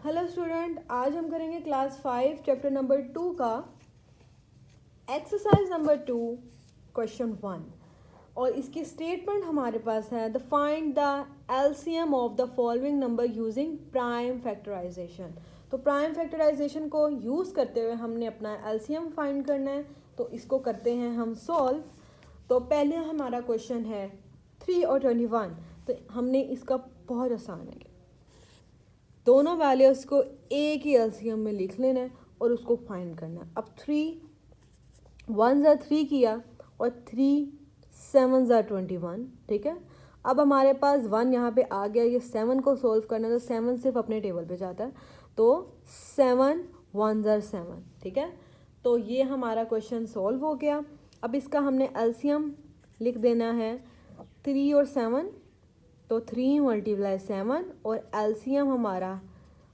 Hello student, आज हम करेंगे क्लास 5 चैप्टर नंबर 2 का एक्सरसाइज नंबर 2 क्वेश्चन 1 और इसकी स्टेटमेंट हमारे पास है the find the LCM of the following number using prime factorisation. तो प्राइम फैक्टराइजेशन को यूज़ करते हुए हमने अपना एलसीएम फाइंड करना है, तो इसको करते हैं हम सॉल्व। तो पहले हमारा क्वेश्चन है 3 और 21। तो हमने इसका बहुत आसान है, दोनों वैल्यूज़ को एक ही एलसीएम में लिख लेना है और उसको फाइंड करना है। अब 3 1 ज़ा 3 किया और 3 7 ज़ा 21, ठीक है। अब हमारे पास 1 यहाँ पे आ गया, ये 7 को सोल्व करना है तो 7 सिर्फ अपने टेबल पे जाता है, तो 7 1 ज़ा 7, ठीक है। तो ये हमारा क्वेश्चन सोल्व हो गया। अब इसका हमने एलसीएम लिख देना है 3 और 7, तो 3 × 7 और एलसीएम हमारा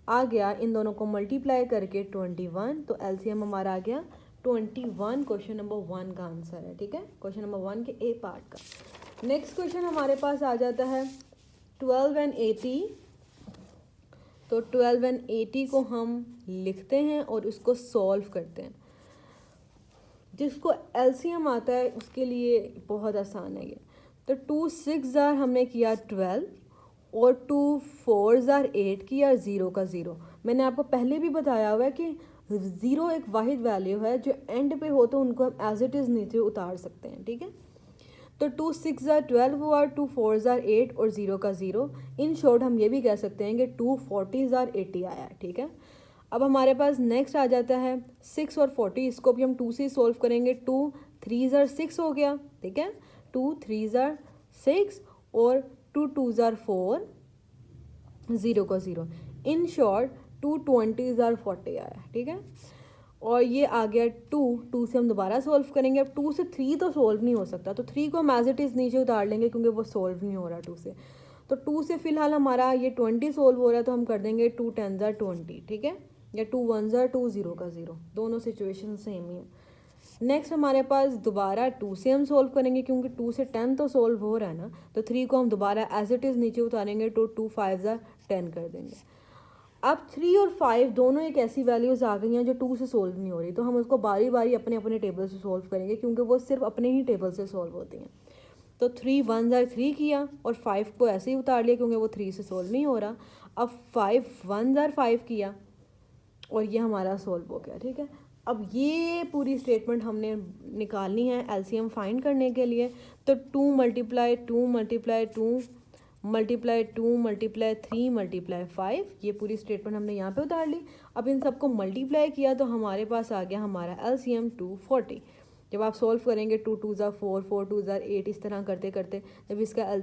आ गया, इन दोनों को मल्टीप्लाई करके 21, तो एलसीएम हमारा आ गया 21। क्वेश्चन नंबर 1 का आंसर है, ठीक है, क्वेश्चन नंबर 1 के ए पार्ट का। नेक्स्ट क्वेश्चन हमारे पास आ जाता है 12 और 80। तो 12 और 80 को हम लिखते हैं और उसको सॉल्व करते हैं। जिसको एलसीएम आता है उसके लिए बहुत आसान है ये। तो 2 6 ज़ार हमने किया 12 और 2 4 ज़ार 8 किया, 0 का 0। मैंने आपको पहले भी बताया हुआ है कि 0 एक वाहिद वैल्यू है जो एंड पे हो तो उनको हम एज इट इज़ नीचे उतार सकते हैं, ठीक है। तो 2 6 ज़ार 12 हुआ, 2 4 ज़ार 8 और 0 का 0। इन शॉर्ट हम ये भी कह सकते हैं कि 2 40 ज़ार 80 आया, ठीक है। अब हमारे पास नेक्स्ट आ जाता है 6 और 40। इसको भी हम 2 से सॉल्व करेंगे। 2 3 ज़ार 6 हो गया, ठीक है। 2 3 ज़ार 6 और 2 2 ज़ार 4, 0 का 0। इन शॉर्ट 2 20 ज़ार 40 आया, ठीक है। और ये आ गया 2 से हम दोबारा सॉल्व करेंगे। अब 2 से 3 तो सॉल्व नहीं हो सकता, तो 3 को हम एज इट इज़ नीचे उतार लेंगे क्योंकि वो सॉल्व नहीं हो रहा 2 से। तो 2 से फिलहाल हमारा ये 20 सॉल्व हो रहा है, तो हम कर देंगे 2 10 ज़ार 20, ठीक है, या 2 1 ज़ार 2, 0 का 0। दोनों सिचुएशन सेम ही है। नेक्स्ट हमारे पास दोबारा 2 से हम सॉल्व करेंगे क्योंकि 2 से 10 तो सॉल्व हो रहा है ना, तो 3 को हम दोबारा एज इट इज़ नीचे उतारेंगे, तो 2 5 ज़ार 10 कर देंगे। अब 3 और 5 दोनों एक ऐसी वैल्यूज़ आ गई हैं जो 2 से सॉल्व नहीं हो रही, तो हम उसको बारी बारी अपने अपने टेबल से सॉल्व करेंगे क्योंकि वो सिर्फ अपने ही टेबल से सॉल्व होती हैं। तो 3 1 ज़ार 3 किया और 5 को ऐसे ही उतार लिया क्योंकि वो 3 से सॉल्व नहीं हो रहा। अब 5 1 ज़ार 5 किया और ये हमारा सॉल्व हो गया, ठीक है। अब ये पूरी स्टेटमेंट हमने निकालनी है एलसीएम फाइंड करने के लिए। तो 2 × 2 × 2 मल्टीप्लाई 2 मल्टीप्लाई 3 मल्टीप्लाई 5, ये पूरी स्टेटमेंट हमने यहाँ पे उतार ली। अब इन सबको मल्टीप्लाई किया तो हमारे पास आ गया हमारा एलसीएम 240। जब आप सॉल्व करेंगे 2 2 ज़ार 4, 4 2 ज़ार 8, इस तरह करते करते जब इसका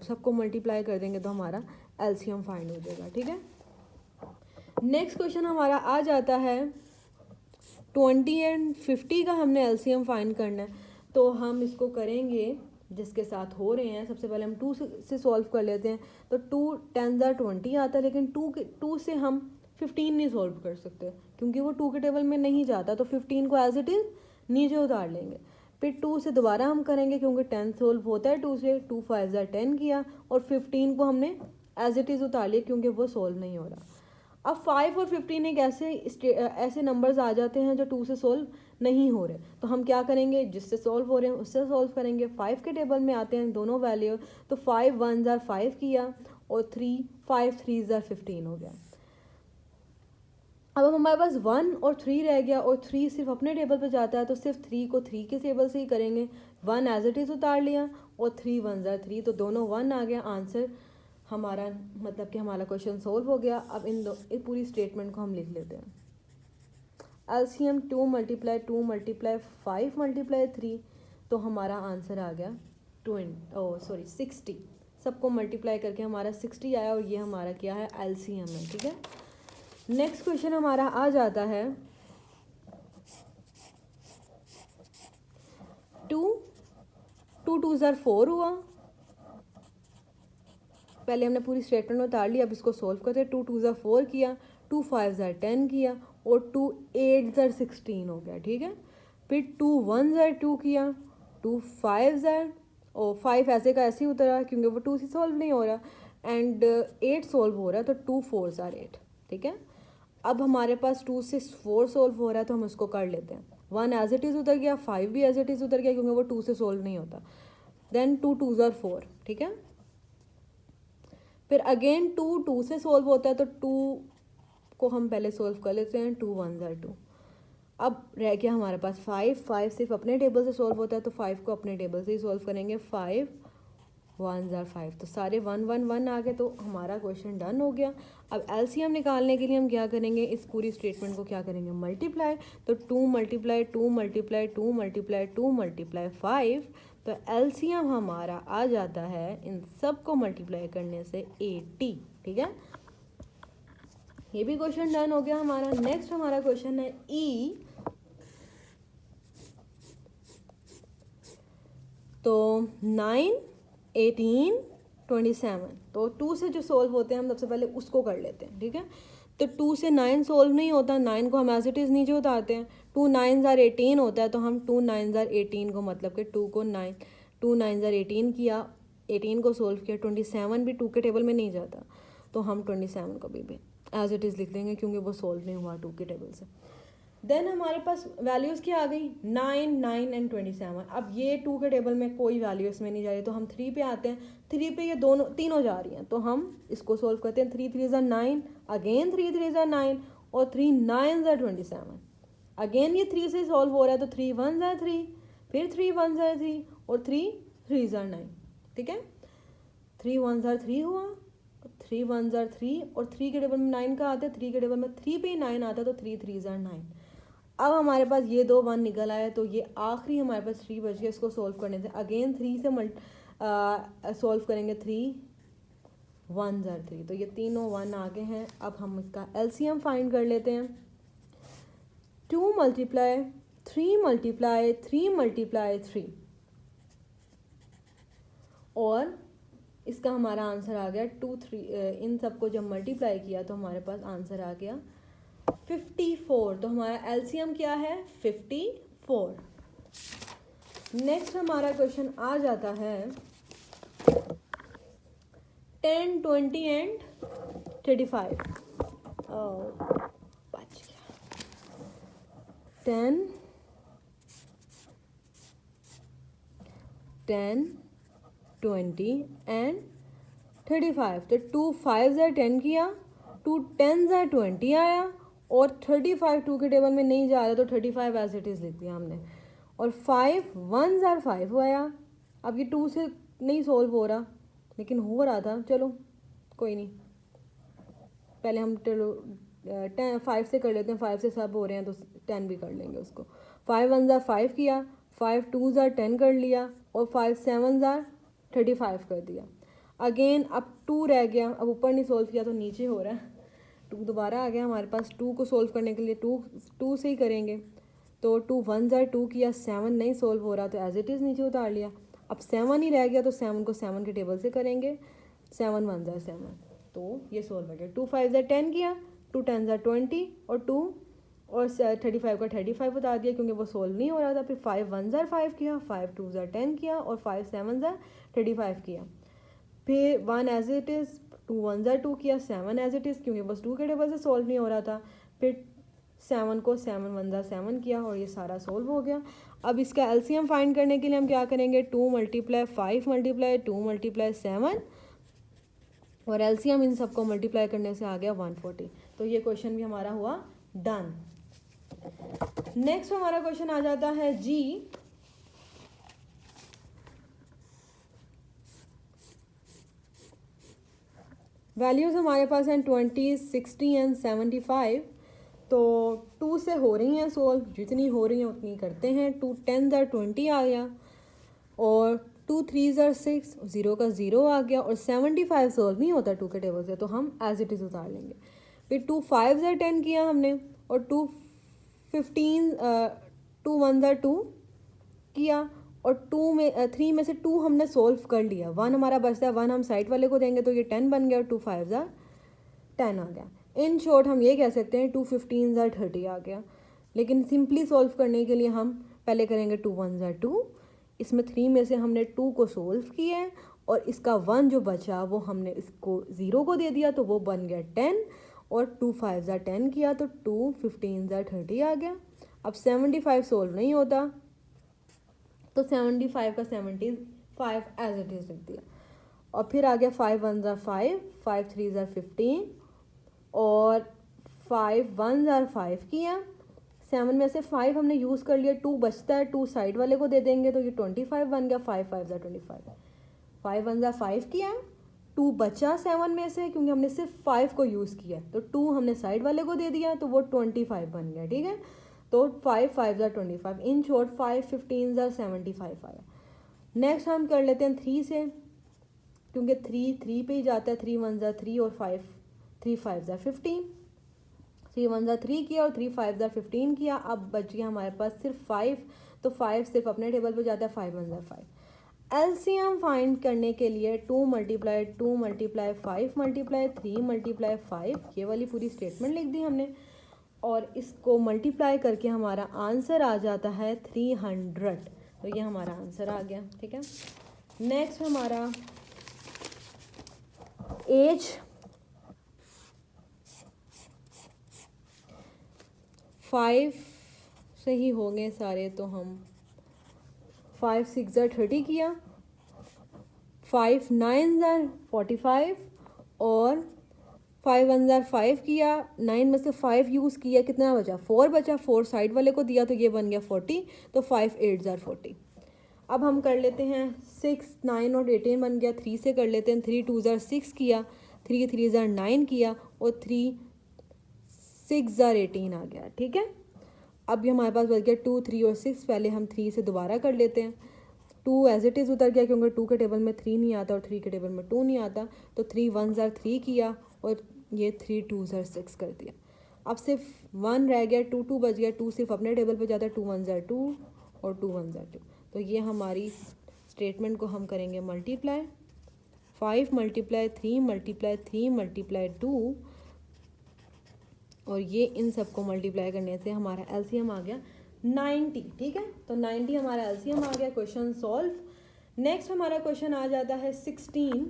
सबको मल्टीप्लाई कर देंगे तो हमारा एलसीएम फाइंड हो जाएगा, ठीक है। नेक्स्ट क्वेश्चन हमारा आ जाता है 20 और 50 का हमने एलसीएम फाइंड करना है। तो हम इसको करेंगे जिसके साथ हो रहे हैं। सबसे पहले हम 2 से सॉल्व कर लेते हैं। तो 2 10 ज़ार 20 आता है, लेकिन 2 से हम 15 नहीं सॉल्व कर सकते क्योंकि वो 2 के टेबल में नहीं जाता, तो 15 को एज इट इज़ नीचे उतार लेंगे। फिर 2 से दोबारा हम करेंगे क्योंकि 10 सॉल्व होता है 2 से। 2 5 ज़ार 10 किया और 15 को हमने एज इट इज़ उतार लिया क्योंकि वो सॉल्व नहीं हो रहा। अब 5 और 15 एक ऐसे नंबर्स आ जाते हैं जो 2 से सॉल्व नहीं हो रहे, तो हम क्या करेंगे, जिससे सॉल्व हो रहे हैं उससे सॉल्व करेंगे। 5 के टेबल में आते हैं दोनों वैल्यू, तो 5 1 ज़ार 5 किया और 5 3 ज़ार 15 हो गया। अब हमारे पास 1 और 3 रह गया और 3 सिर्फ अपने टेबल पे जाता है, तो सिर्फ 3 को 3 के टेबल से ही करेंगे। 1 एज इट इज़ उतार लिया और 3 1 ज़ार 3, तो दोनों 1 आ गया आंसर हमारा, मतलब कि हमारा क्वेश्चन सोल्व हो गया। अब इस पूरी स्टेटमेंट को हम लिख लेते हैं। एलसीएम 2 × 2 × 5 × 3, तो हमारा आंसर आ गया 60। सबको मल्टीप्लाई करके हमारा 60 आया और ये हमारा क्या है, एलसीएम है, ठीक है। नेक्स्ट क्वेश्चन हमारा आ जाता है 2 2 ज़ार 4 हुआ। पहले हमने पूरी स्टेटमेंट में उतार ली, अब इसको सॉल्व करते हैं। 2 2 ज़ार 4 किया, 2 5 ज़ार 10 किया और 2 8 ज़ार 16 हो गया, ठीक है। फिर 2 1 ज़ार 2 किया, 2 5 ज़ार और 5 ऐसे का ऐसे ही उतरा क्योंकि वो 2 से सॉल्व नहीं हो रहा, एंड 8 सॉल्व हो रहा है, तो 2 4 ज़ार 8, ठीक है। अब हमारे पास 2 से 4 सोल्व हो रहा है तो हम उसको कर लेते हैं। 1 एज इट इज़ उतर गया, 5 भी एज इट इज़ उतर गया क्योंकि वो 2 से सोल्व नहीं होता। देन 2 2s are 4, ठीक है। फिर अगेन 2 से सोल्व होता है तो 2 को हम पहले सोल्व कर लेते हैं, 2 1s are 2। अब रह गया हमारे पास 5 सिर्फ अपने टेबल से सोल्व होता है तो 5 को अपने टेबल से ही सोल्व करेंगे। 5 1s are 5, तो सारे 1 1 1 आ गए, तो हमारा क्वेश्चन डन हो गया। अब एलसीएम निकालने के लिए हम क्या करेंगे, इस पूरी स्टेटमेंट को क्या करेंगे, मल्टीप्लाई। तो 2 मल्टीप्लाई 2 मल्टीप्लाई 2 मल्टीप्लाई 2 मल्टीप्लाई 5, तो एलसीएम हमारा आ जाता है इन सब को मल्टीप्लाई करने से 80, ठीक है। ये भी क्वेश्चन डन हो गया हमारा। नेक्स्ट हमारा क्वेश्चन है ई। तो 9 18 27, तो 2 से जो सोल्व होते हैं हम सबसे पहले उसको कर लेते हैं, ठीक है। तो 2 से 9 सोल्व नहीं होता, 9 को हम एज इट इज़ नीचे उतारते हैं। 2 9s are 18 होता है, तो हम 2 9s are 18 को मतलब कि 2 9s are 18 किया, 18 को सोल्व किया। 27 भी 2 के टेबल में नहीं जाता, तो हम 27 को भी एज इट इज़ लिख देंगे क्योंकि वो सोल्व नहीं हुआ 2 के टेबल से। देन हमारे पास वैल्यूज़ क्या आ गई, 9 9 एंड 27। अब ये 2 के टेबल में कोई वैल्यू इसमें नहीं जा रही, तो हम 3 पे आते हैं। 3 पे ये तीनों जा रही हैं, तो हम इसको सोल्व करते हैं। 3 3s are 9, again 3 3s are 9 और 3 9s are 27। अगेन ये 3 से सॉल्व हो रहा है, तो 3 1s are 3, फिर 3 1s are 3 और 3 3s are 9, ठीक है। 3 1s are 3 हुआ, 3 1s are 3 और 3 के टेबल में 9 का आता है, 3 के टेबल में 3 पे ही 9 आता है, तो 3 3s are 9। अब हमारे पास ये 2 1 निकल आया, तो ये आखिरी हमारे पास 3 बच गया। इसको सोल्व करने से अगेन 3 से सोल्व करेंगे, 3 1s are 3, तो ये तीनों 1 आगे हैं। अब हम इसका एलसीएम फाइंड कर लेते हैं। 2 मल्टीप्लाई 3 मल्टीप्लाई 3 मल्टीप्लाई 3, और इसका हमारा आंसर आ गया 2 3। इन सबको जब मल्टीप्लाई किया तो हमारे पास आंसर आ गया 54। तो हमारा एलसीएम क्या है, 54। नेक्स्ट हमारा क्वेश्चन आ जाता है 10 20 एंड 35। बच गया 10 10 20 एंड 35। तो 2 5s are 10 किया, 2 10s are 20 आया, और 35 2 के टेबल में नहीं जा रहा, तो 35 एज इट इज़ लिख दिया हमने। और 5 1s are 5 आया। अब ये 2 से नहीं सोल्व हो रहा, लेकिन हो रहा था, चलो कोई नहीं, पहले हम 5 से कर लेते हैं। 5 से सब हो रहे हैं तो 10 भी कर लेंगे उसको। 5 1s are 5 किया, 5 2s are 10 कर लिया, और 5 7s are 35 कर दिया। अगेन अब 2 रह गया, अब ऊपर नहीं सोल्व किया तो नीचे हो रहा है। 2 दोबारा आ गया हमारे पास। 2 को सोल्व करने के लिए 2 से ही करेंगे, तो 2 1s are 2 किया, 7 नहीं सोल्व हो रहा तो एज इट इज़ नीचे उतार लिया। अब 7 ही रह गया, तो 7 को 7 के टेबल से करेंगे। 7 1s are 7, तो ये सोल्व हो गया। 2 5s are 10 किया, 2 10s are 20 और 2 और 35 का 35 बता दिया क्योंकि वो सोल्व नहीं हो रहा था। फिर 5 1s are 5 किया, 5 2s are 10 किया, और 5 7s are 35 किया। फिर 1 as it is, 2 1s are 2 किया, 7 एज इट इज़ क्योंकि बस 2 के टेबल से सोल्व नहीं हो रहा था। फिर 7 को 7 1s are 7 किया, और ये सारा सोल्व हो गया। अब इसका एलसीएम फाइंड करने के लिए हम क्या करेंगे, 2 मल्टीप्लाई 5 मल्टीप्लाई 2 मल्टीप्लाई 7, और एलसीएम इन सबको मल्टीप्लाई करने से आ गया 140। तो ये क्वेश्चन भी हमारा हुआ डन। नेक्स्ट हमारा क्वेश्चन आ जाता है जी। वैल्यूज़ हमारे पास हैं 20 60 एंड 75। तो 2 से हो रही हैं सोल्व, जितनी हो रही हैं उतनी करते हैं। 2 10s are 20 आ गया, और 2 3s are 6, 0 का 0 आ गया, और 75 सोल्व नहीं होता 2 के टेबल से, तो हम एज इट इज़ उतार लेंगे। फिर 2 5s are 10 किया हमने, और 2 1s are 2 किया, और 3 में से 2 हमने सोल्व कर लिया। 1 हमारा बचता है, 1 हम साइड वाले को देंगे तो ये 10 बन गया, और 2 5s are 10 आ गया। इन शॉर्ट हम ये कह सकते हैं 2 15s are 30 आ गया। लेकिन सिंपली सॉल्व करने के लिए हम पहले करेंगे 2 1s are 2, इसमें 3 में से हमने 2 को सोल्व किया है, और इसका 1 जो बचा वो हमने इसको 0 को दे दिया, तो वो बन गया 10, और 2 5 ज़ा 10 किया तो 2 15 ज़ा 30 आ गया। अब 75 सोल्व नहीं होता तो 75 का 75 एज इट इज़ लिख दिया। और फिर आ गया 5 1 ज़ा 5, 5 3 ज़ा 15 और 5 1 ज़ा 5 किया। 7 में से 5 हमने यूज़ कर लिया, 2 बचता है, 2 साइड वाले को दे देंगे तो ये 25 बन गया। 5 5 ज़ा 25, 5 1 ज़ा 5 किया, 2 बचा 7 में से क्योंकि हमने सिर्फ 5 को यूज़ किया तो 2 हमने साइड वाले को दे दिया तो वो 25 बन गया। ठीक है, तो 5 5 ज़ा 25, इन शॉर्ट 5 15 ज़ा 75 आया। नेक्स्ट हम कर लेते हैं 3 से, क्योंकि 3 पे ही जाता है। 3 1 ज़ा 3 और 3 5 ज़ा 15, 3 1 ज़ा 3 किया और 3 5 ज़ा 15 किया। अब बच गया हमारे पास सिर्फ 5, तो 5 सिर्फ अपने टेबल पे जाता है। 5 1 ज़ा 5। एलसीएम फाइंड करने के लिए 2 मल्टीप्लाई 2 मल्टीप्लाई 5 मल्टीप्लाई 3 मल्टीप्लाई 5, ये वाली पूरी स्टेटमेंट लिख दी हमने और इसको मल्टीप्लाई करके हमारा आंसर आ जाता है 300। तो ये हमारा आंसर आ गया। ठीक है, नेक्स्ट हमारा एज 5 से ही होंगे सारे, तो हम 5 6 ज़ा 30 किया, 5 9 ज़ा 45 और 5 1 ज़ा 5 किया। 9 में से 5 यूज़ किया, कितना बचा? 4 बचा। 4 साइड वाले को दिया तो ये बन गया 40, तो 5 8 ज़ा 40। अब हम कर लेते हैं 6 9 और 18 बन गया। 3 से कर लेते हैं, 3 2 ज़ा 6 किया, 3 3 ज़ा 9 किया और 3 6 ज़ा 18 आ गया। ठीक है, अब ये हमारे पास बच गया 2 3 और 6। पहले हम 3 से दोबारा कर लेते हैं। 2 एज इट इज़ उतर गया क्योंकि 2 के टेबल में 3 नहीं आता और 3 के टेबल में 2 नहीं आता, तो 3 1 ज़ा 3 किया और ये 3 2 ज़ा 6 कर दिया। अब सिर्फ 1 रह गया, 2 2 बच गया। 2 सिर्फ अपने टेबल पे जाता है, 2 1 ज़ा 2 और 2 1 ज़ा 2। तो ये हमारी स्टेटमेंट को हम करेंगे मल्टीप्लाई। 5 मल्टीप्लाई 3 मल्टीप्लाई 3 मल्टीप्लाई 2 और ये इन सबको मल्टीप्लाई करने से हमारा एलसीएम आ गया 90। ठीक है, तो 90 हमारा एलसीएम आ गया। Question solve. नेक्स्ट हमारा क्वेश्चन आ जाता है 16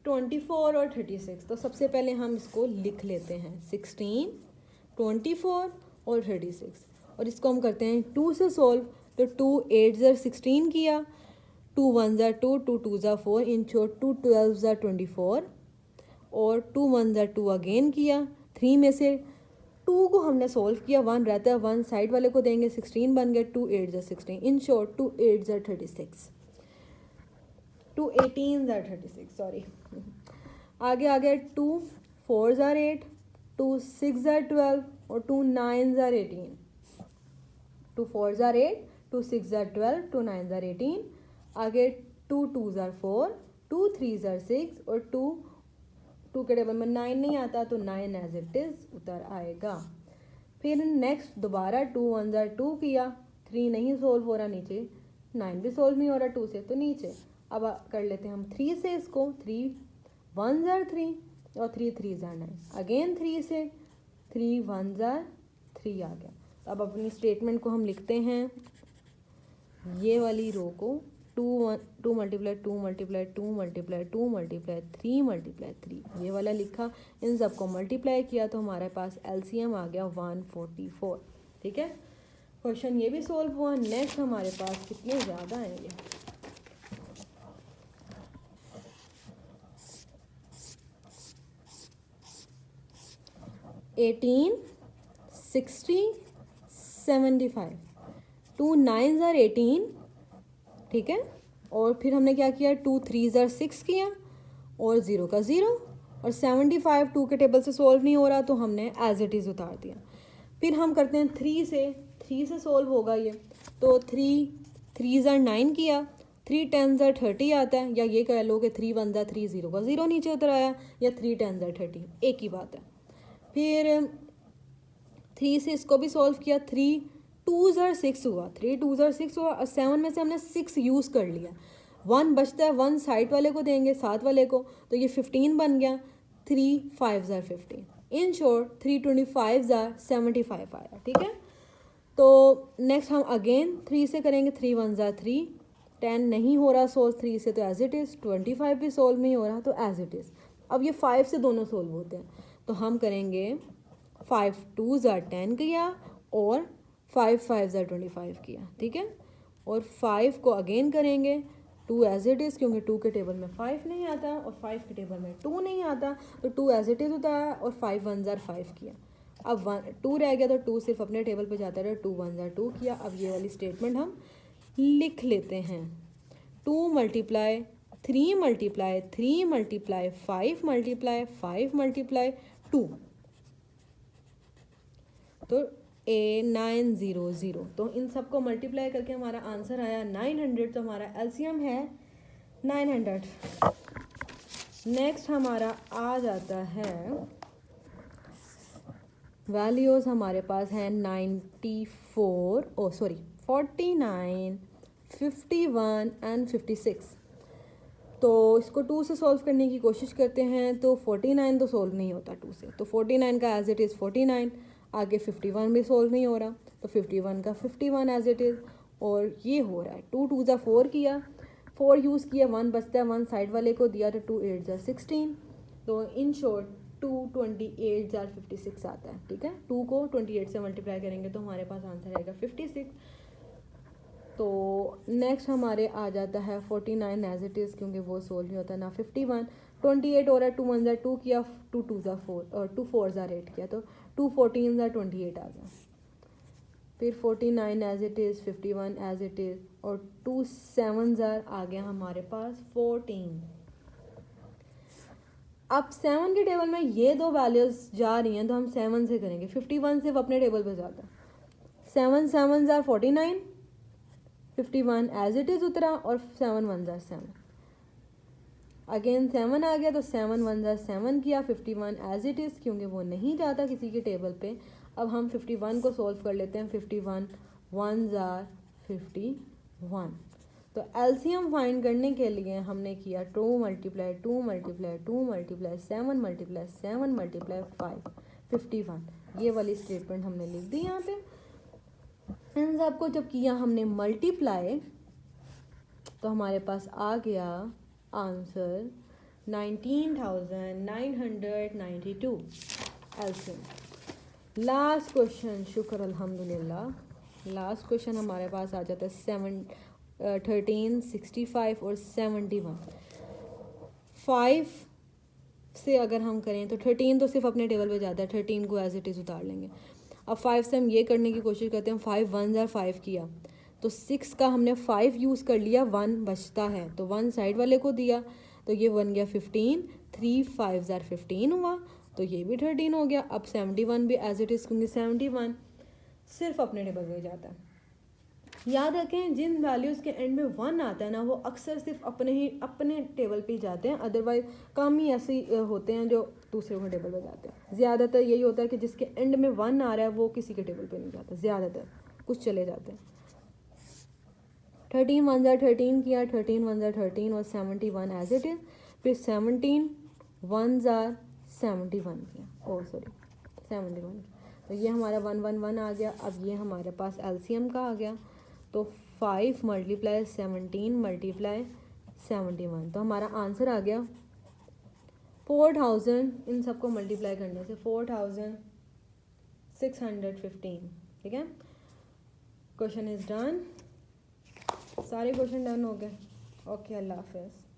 24 और 36। तो सबसे पहले हम इसको लिख लेते हैं, 16 24 और 36, और इसको हम करते हैं 2 से सॉल्व। तो 2 8 ज़ा 16 किया, 2 1 ज़ा 2, 2 2 ज़ा 4, इन शॉर्ट 2 12 ज़ा 24 और 2 1 ज़ा 2 अगेन किया। 3 में से 2 को हमने सॉल्व किया, 1 रहता है, 1 साइड वाले को देंगे, 16 बन गया। 2 8 ज़ा 16, इन शॉर्ट 2 8 ज़ा 36, 2 18 ज़ा 36, सॉरी। आगे आ गया 2 4 ज़ा 8, 2 6 ज़ा 12 और 2 9 ज़ा 18। 2 4 ज़ा 8, 2 6 ज़ा 12, 2 9 ज़ा 18। आगे 2 2 ज़ा 4, 2 3 ज़ा 6 और 2 के टेबल में 9 नहीं आता तो 9 एज इट इज़ उतर आएगा। फिर नेक्स्ट दोबारा 2 1 ज़ा 2 किया, 3 नहीं सोल्व हो रहा नीचे, 9 भी सोल्व नहीं हो रहा 2 से, तो नीचे। अब कर लेते हैं हम 3 से इसको, 3 1 ज़ा 3 और 3 3 ज़ा 9, अगेन 3 से 3 1 ज़ा 3 आ गया। अब अपनी स्टेटमेंट को हम लिखते हैं, ये वाली रो को 2 multiply 2 multiply 2 multiply 2 multiply 3 multiply 3, ये वाला लिखा, इन सबको मल्टीप्लाई किया तो हमारे पास एलसीएम आ गया 144। ठीक है, क्वेश्चन ये भी सोल्व हुआ। नेक्स्ट हमारे पास कितने ज़्यादा आएंगे, एटीन 60 75, 2 9 ज़ा 18। ठीक है, और फिर हमने क्या किया, 2 3 ज़ा 6 किया और 0 का 0 और 75 2 के टेबल से सोल्व नहीं हो रहा तो हमने एज इट इज़ उतार दिया। फिर हम करते हैं 3 से सोल्व होगा ये, तो 3 ज़ा 9 किया, 3 10 ज़ा 30 आता है, या ये कह लो कि 3 1 ज़ा 3, 0 का 0 नीचे उतर आया, या 3 10 ज़ा 30, एक ही बात है। फिर 3 से इसको भी सोल्व किया, 3 2 ज़ा 6 हुआ, 3 2 ज़ा 6 हुआ और 7 में से हमने 6 यूज़ कर लिया, 1 बचता है, 1 साइड वाले को देंगे, साथ वाले को, तो ये 15 बन गया। 3 5 ज़ा 15, इन शॉर्ट 3 25 ज़ा 75 आया। ठीक है, तो नेक्स्ट हम अगेन 3 से करेंगे, 3 1 ज़ा 3, 10 नहीं हो रहा सोल्व 3 से तो एज इट इज़, 25 भी सोल्व नहीं हो रहा तो एज इट इज़। अब ये 5 से दोनों सोल्व होते हैं, तो हम करेंगे 5 2s are 10 किया और 5 5s are 25 किया, ठीक है। और 5 को अगेन करेंगे 2 एज इट इज़, क्योंकि 2 के टेबल में 5 नहीं आता और 5 के टेबल में 2 नहीं आता, तो 2 एज इट इज़ होता है और 5 1s are 5 किया। अब 2 रह गया तो 2 सिर्फ अपने टेबल पे जाता रहा, 2 1s are 2 किया। अब ये वाली स्टेटमेंट हम लिख लेते हैं, 2 multiply 3 multiply 3 multiply 5 multiply 5 multiply 2, तो A900। तो इन सबको मल्टीप्लाई करके हमारा आंसर आया 900, तो हमारा एलसीएम है 900। नेक्स्ट हमारा आ जाता है वैल्यूज़, हमारे पास है 49 51 एंड 56। तो इसको 2 से सॉल्व करने की कोशिश करते हैं, तो 49 तो सॉल्व नहीं होता 2 से, तो 49 का एज इट इज़ 49, आगे 51 भी सॉल्व नहीं हो रहा, तो 51 का 51 एज इट इज़, और ये हो रहा है 2 2s 4 किया, 4 यूज़ किया, 1 बचता है, 1 साइड वाले को दिया, तो 2 8s 16, तो इन शॉर्ट 2 28s 56 आता है, ठीक है। 2 को 28 से मल्टीप्लाई करेंगे तो हमारे पास आंसर आएगा 56। तो नेक्स्ट हमारे आ जाता है 49 एज इट इज़, क्योंकि वो सोल्व नहीं होता ना। 51 28 हो रहा है, 2 1s are 2 किया, 2 2s are 4 और 2 4s are 8 किया, तो 2 14s are 28 आ गया। फिर 49 as it is, 51 as it is, और 2 7s are आ गया हमारे पास 14। अब 7 के टेबल में ये दो वैल्यूज़ जा रही हैं, तो हम 7 से करेंगे। 51 सिर्फ अपने टेबल पे जाता है, 7 7s are 49, 51 as it is उतरा, और 7 1s are 7, अगेन 7 आ गया, तो 7 1s are 7 किया, 51 एज इट इज़, क्योंकि वो नहीं जाता किसी के टेबल पे। अब हम 51 को सॉल्व कर लेते हैं, 51 1s are 51। तो एलसीएम फाइंड करने के लिए हमने किया 2 multiply 2 multiply 2 multiply 7 multiply 7 multiply 5 51, ये वाली स्टेटमेंट हमने लिख दी यहाँ पे। इन सबको जब किया हमने मल्टीप्लाई, तो हमारे पास आ गया आंसर 19,992 एलसीएम। लास्ट क्वेश्चन, शुक्र अल्हम्दुलिल्लाह, लास्ट क्वेश्चन हमारे पास आ जाता है 13 65 और 71। 5 से अगर हम करें तो 13 तो सिर्फ अपने टेबल पे जाता है, 13 को एज इट इज़ उतार लेंगे। अब 5 से हम ये करने की कोशिश करते हैं, 5 1s are 5 किया, तो 6 का हमने 5 यूज़ कर लिया, 1 बचता है, तो 1 साइड वाले को दिया, तो ये बन गया 15, 3 5s are 15 हुआ, तो ये भी 13 हो गया। अब 71 भी एज इट इज़, क्योंकि 71 सिर्फ अपने टेबल पे जाता है। याद रखें, जिन वैल्यूज़ के एंड में 1 आता है ना, वो अक्सर सिर्फ अपने टेबल पे ही जाते हैं, अदरवाइज कम ही ऐसे होते हैं जो दूसरे के टेबल पे जाते हैं। ज़्यादातर यही होता है कि जिसके एंड में 1 आ रहा है वो किसी के टेबल पे नहीं जाता, ज़्यादातर कुछ चले जाते हैं। 13 1s are 13 किया, 13 1s are 13 और 71 एज इट इज़, फिर 17 1s are 71 किया, ओह सॉरी 71, तो ये हमारा 1 1 1 आ गया। अब ये हमारे पास एलसीएम का आ गया, तो 5 मल्टीप्लाई 17 मल्टीप्लाई 71, तो हमारा आंसर आ गया 4000। इन सबको मल्टीप्लाई करने से 4615, ठीक है। क्वेश्चन इज़ डन, सारे क्वेश्चन डन हो गए। ओके, अल्लाह हाफिज़।